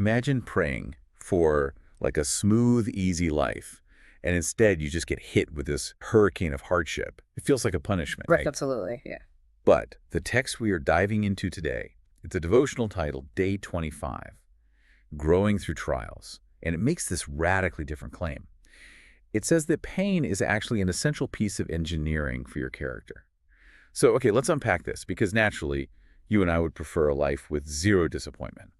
Imagine praying for like a smooth, easy life, and instead you just get hit with this hurricane of hardship. It feels like a punishment, Right. right? Absolutely. Yeah. But the text we are diving into today, it's a devotional titled Day 25, Growing Through Trials, and it makes this radically different claim. It says that pain is actually an essential piece of engineering for your character. So, okay, let's unpack this, because naturally, you and I would prefer a life with zero disappointment.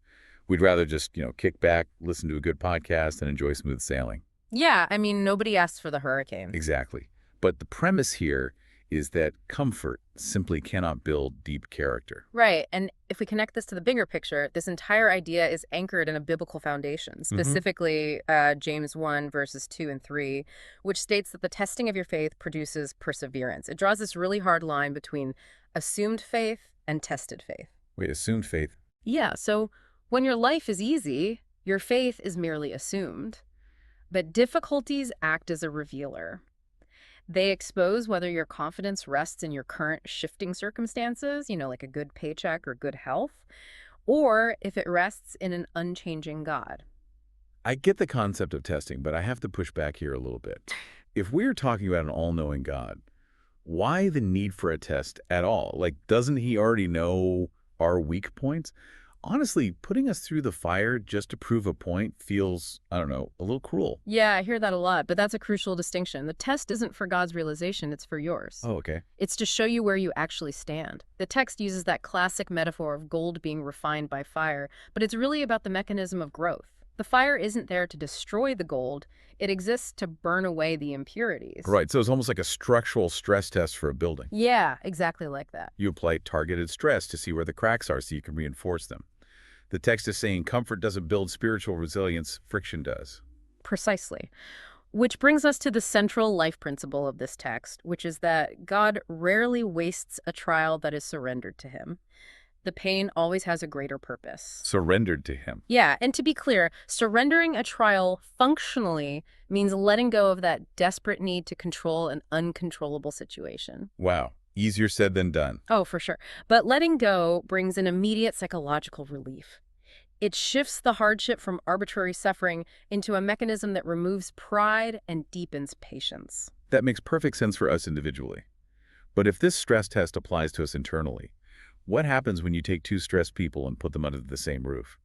We'd rather just, kick back, listen to a good podcast, and enjoy smooth sailing. Yeah. I mean, nobody asked for the hurricane. Exactly. But the premise here is that comfort simply cannot build deep character. Right. And if we connect this to the bigger picture, this entire idea is anchored in a biblical foundation, Hmm. specifically James 1, verses 2 and 3, which states that the testing of your faith produces perseverance. It draws this really hard line between assumed faith and tested faith. Wait, assumed faith. Yeah. So when your life is easy, your faith is merely assumed. But difficulties act as a revealer. They expose whether your confidence rests in your current shifting circumstances, like a good paycheck or good health, or if it rests in an unchanging God. I get the concept of testing, but I have to push back here a little bit. If we're talking about an all-knowing God, why the need for a test at all? Like, doesn't he already know our weak points? Honestly, putting us through the fire just to prove a point feels, I don't know, a little cruel. Yeah, I hear that a lot, but that's a crucial distinction. The test isn't for God's realization, it's for yours. Oh, okay. It's to show you where you actually stand. The text uses that classic metaphor of gold being refined by fire, but it's really about the mechanism of growth. The fire isn't there to destroy the gold, it exists to burn away the impurities. Right, so it's almost like a structural stress test for a building. Yeah, exactly like that. You apply targeted stress to see where the cracks are so you can reinforce them. The text is saying comfort doesn't build spiritual resilience, friction does. Precisely. Which brings us to the central life principle of this text, which is that God rarely wastes a trial that is surrendered to him. The pain always has a greater purpose. Surrendered to him. Yeah, and to be clear, surrendering a trial functionally means letting go of that desperate need to control an uncontrollable situation. Wow, easier said than done. Oh, for sure. But letting go brings an immediate psychological relief. It shifts the hardship from arbitrary suffering into a mechanism that removes pride and deepens patience. That makes perfect sense for us individually. But if this stress test applies to us internally, what happens when you take two stressed people and put them under the same roof?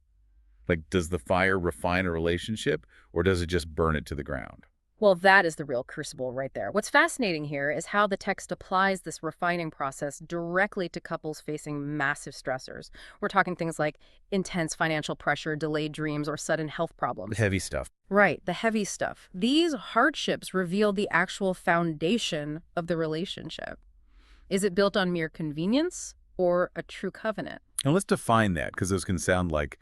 Like, does the fire refine a relationship, or does it just burn it to the ground? Well, that is the real crucible right there. What's fascinating here is how the text applies this refining process directly to couples facing massive stressors. We're talking things like intense financial pressure, delayed dreams, or sudden health The problems. heavy stuff. Right, the heavy stuff. These hardships reveal the actual foundation of the relationship. Is it built on mere convenience or a true covenant? And let's define that, because those can sound like,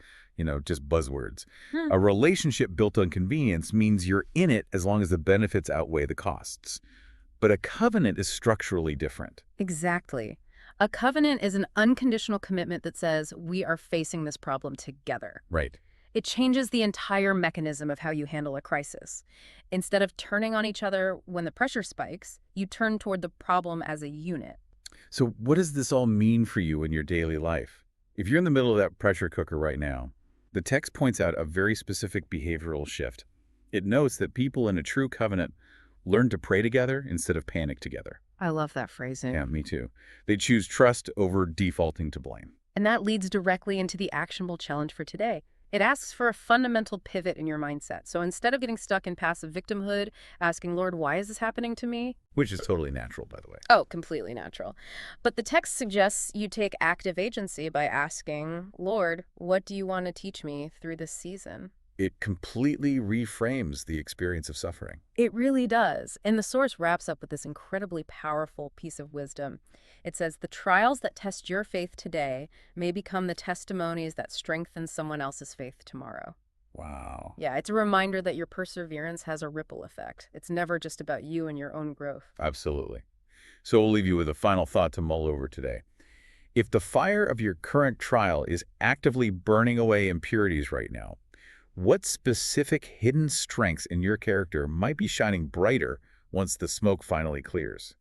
just buzzwords. Hmm. A relationship built on convenience means you're in it as long as the benefits outweigh the costs. But a covenant is structurally different. Exactly. A covenant is an unconditional commitment that says we are facing this problem together. Right. It changes the entire mechanism of how you handle a crisis. Instead of turning on each other when the pressure spikes, you turn toward the problem as a unit. So what does this all mean for you in your daily life? If you're in the middle of that pressure cooker right now, the text points out a very specific behavioral shift. It notes that people in a true covenant learn to pray together instead of panic together. I love that phrasing. Yeah, me too. They choose trust over defaulting to blame. And that leads directly into the actionable challenge for today. It asks for a fundamental pivot in your mindset. So instead of getting stuck in passive victimhood, asking, Lord, why is this happening to me? Which is totally natural, by the way. Oh, completely natural. But the text suggests you take active agency by asking, Lord, what do you want to teach me through this season? It completely reframes the experience of suffering. It really does. And the source wraps up with this incredibly powerful piece of wisdom. It says, the trials that test your faith today may become the testimonies that strengthen someone else's faith tomorrow. Wow. Yeah, it's a reminder that your perseverance has a ripple effect. It's never just about you and your own growth. Absolutely. So we'll leave you with a final thought to mull over today. If the fire of your current trial is actively burning away impurities right now, what specific hidden strengths in your character might be shining brighter once the smoke finally clears?